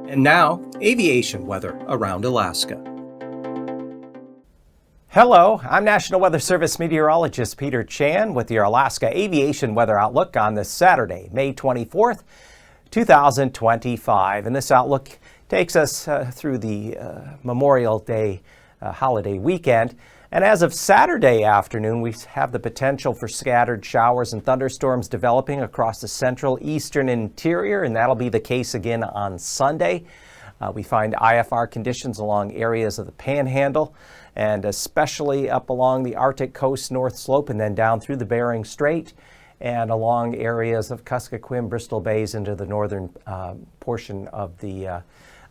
And now, aviation weather around Alaska. Hello, I'm National Weather Service Meteorologist Peter Chan with your Alaska Aviation Weather Outlook on this Saturday, May 24th, 2025. And this outlook takes us through the Memorial Day holiday weekend. And as of Saturday afternoon, we have the potential for scattered showers and thunderstorms developing across the central, eastern, and interior, and that'll be the case again on Sunday. We find IFR conditions along areas of the Panhandle, and especially up along the Arctic coast north slope and then down through the Bering Strait and along areas of Kuskokwim, Bristol Bays into the northern portion of the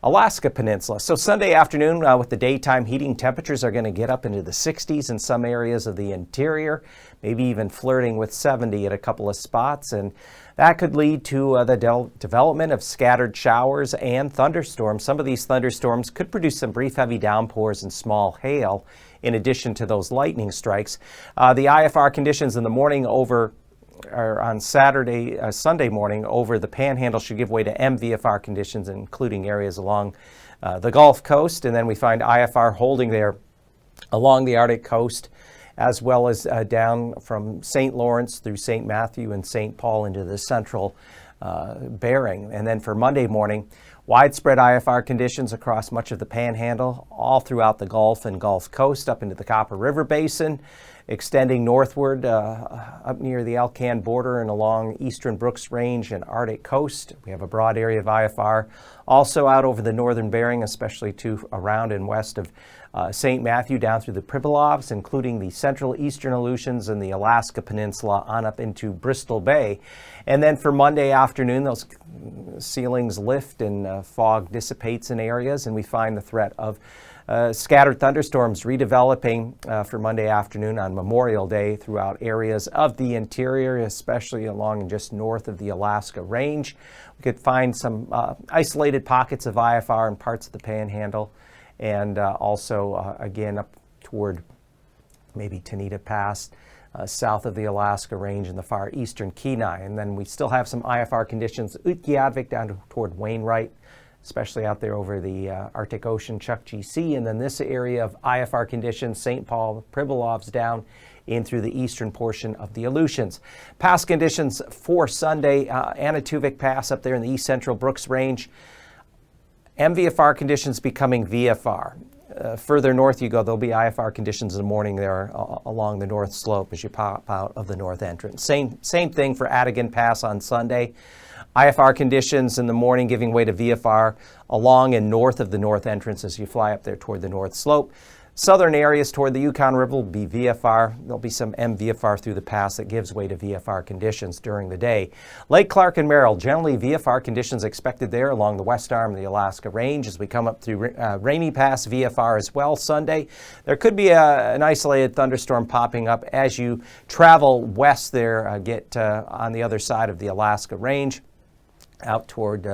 Alaska Peninsula. So Sunday afternoon with the daytime heating, temperatures are going to get up into the 60s in some areas of the interior, maybe even flirting with 70 at a couple of spots. And that could lead to the development of scattered showers and thunderstorms. Some of these thunderstorms could produce some brief heavy downpours and small hail in addition to those lightning strikes. The IFR conditions in the morning on Sunday morning over the Panhandle should give way to MVFR conditions, including areas along the Gulf Coast. And then we find IFR holding there along the Arctic coast, as well as down from St. Lawrence through St. Matthew and St. Paul into the central Bering. And then for Monday morning, widespread IFR conditions across much of the Panhandle, all throughout the Gulf and Gulf Coast up into the Copper River Basin, extending northward up near the Alcan border and along eastern Brooks Range and Arctic coast. We have a broad area of IFR also out over the northern Bering, especially to around and west of St. Matthew down through the Pribilovs, including the central eastern Aleutians and the Alaska Peninsula on up into Bristol Bay. And then for Monday afternoon, those ceilings lift and fog dissipates in areas, and we find the threat of scattered thunderstorms redeveloping for Monday afternoon on Memorial Day throughout areas of the interior, especially along and just north of the Alaska Range. We could find some isolated pockets of IFR in parts of the Panhandle, and also again up toward maybe Tanita Pass, south of the Alaska Range in the far eastern Kenai. And then we still have some IFR conditions, Utqiagvik down toward Wainwright, especially out there over the Arctic Ocean, Chukchi Sea. And then this area of IFR conditions, St. Paul, Pribilovs down in through the eastern portion of the Aleutians. Pass conditions for Sunday, Anatuvik Pass up there in the east central Brooks Range. MVFR conditions becoming VFR. Further north you go, there'll be IFR conditions in the morning there along the north slope as you pop out of the north entrance. Same thing for Adigan Pass on Sunday. IFR conditions in the morning giving way to VFR along and north of the north entrance as you fly up there toward the north slope. Southern areas toward the Yukon River will be VFR. There'll be some MVFR through the pass that gives way to VFR conditions during the day. Lake Clark and Merrill, generally VFR conditions expected there along the west arm of the Alaska Range. As we come up through Rainy Pass, VFR as well Sunday. There could be an isolated thunderstorm popping up as you travel west there, get on the other side of the Alaska Range, out toward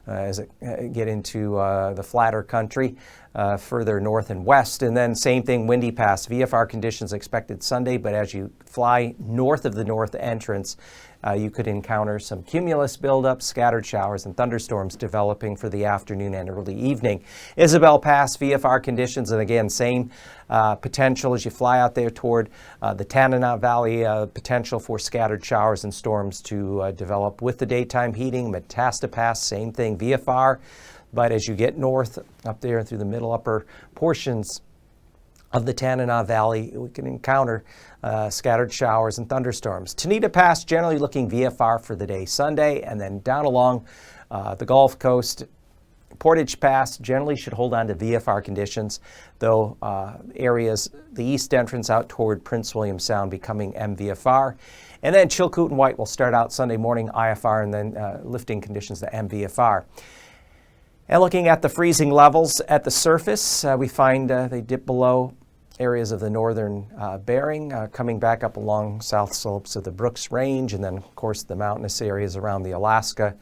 as it get into the flatter country further north and west. And then same thing, Windy Pass, VFR conditions expected Sunday, but as you fly north of the north entrance, you could encounter some cumulus buildup, scattered showers and thunderstorms developing for the afternoon and early evening. Isabel Pass, VFR conditions, and again, same potential as you fly out there toward the Tanana Valley, potential for scattered showers and storms to develop with the daytime heating. Metasta Pass, same thing, VFR. But as you get north up there through the middle upper portions of the Tanana Valley, we can encounter scattered showers and thunderstorms. Tanita Pass generally looking VFR for the day Sunday, and then down along the Gulf Coast, Portage Pass generally should hold on to VFR conditions, though areas, the east entrance out toward Prince William Sound becoming MVFR. And then Chilkoot and White will start out Sunday morning IFR and then lifting conditions to MVFR. And looking at the freezing levels at the surface, we find they dip below areas of the northern Bering, coming back up along south slopes of the Brooks Range, and then, of course, the mountainous areas around the Alaska,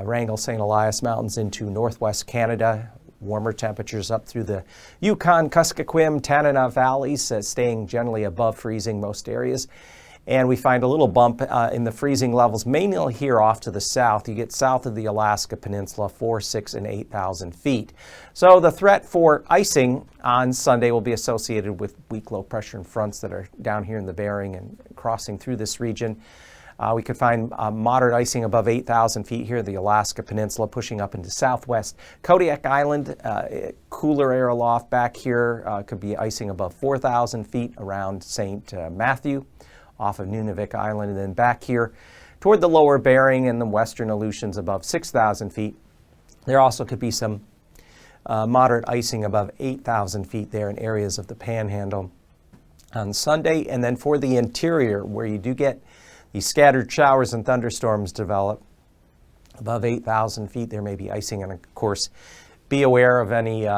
Wrangell, St. Elias Mountains into northwest Canada. Warmer temperatures up through the Yukon, Kuskokwim, Tanana valleys, staying generally above freezing most areas. And we find a little bump in the freezing levels, mainly here off to the south. You get south of the Alaska Peninsula, 4, 6, and 8,000 feet. So the threat for icing on Sunday will be associated with weak low pressure and fronts that are down here in the Bering and crossing through this region. We could find moderate icing above 8,000 feet here, the Alaska Peninsula, pushing up into southwest. Kodiak Island, cooler air aloft back here, could be icing above 4,000 feet around St. Matthew off of Nunavik Island, and then back here toward the lower Bering and the western Aleutians above 6,000 feet. There also could be some moderate icing above 8,000 feet there in areas of the Panhandle on Sunday. And then for the interior, where you do get these scattered showers and thunderstorms develop above 8,000 feet, there may be icing. And of course, be aware of any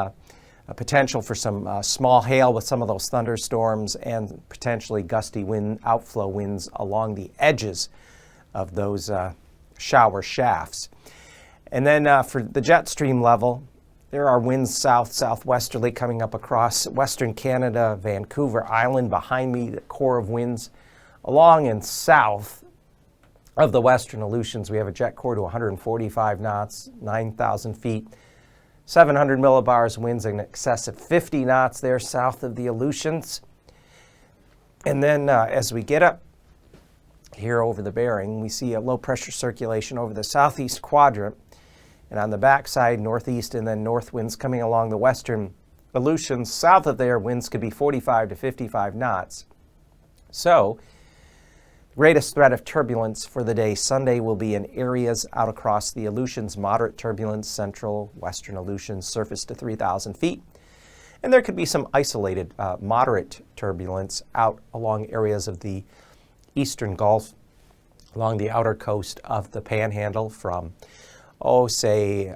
potential for some small hail with some of those thunderstorms and potentially gusty wind, outflow winds along the edges of those shower shafts. And then for the jet stream level, there are winds southwesterly coming up across western Canada, Vancouver Island. Behind me, the core of winds along and south of the western Aleutians. We have a jet core to 145 knots, 9,000 feet. 700 millibars, winds in excess of 50 knots there south of the Aleutians. And then as we get up here over the Bering, we see a low pressure circulation over the southeast quadrant. And on the backside, northeast and then north winds coming along the western Aleutians. South of there, winds could be 45 to 55 knots. So, greatest threat of turbulence for the day Sunday will be in areas out across the Aleutians, moderate turbulence, central, western Aleutians, surface to 3,000 feet. And there could be some isolated moderate turbulence out along areas of the eastern Gulf, along the outer coast of the Panhandle from, say,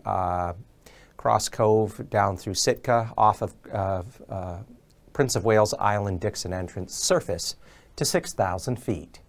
Cross Cove down through Sitka, off of Prince of Wales Island, Dixon Entrance, surface to 6,000 feet.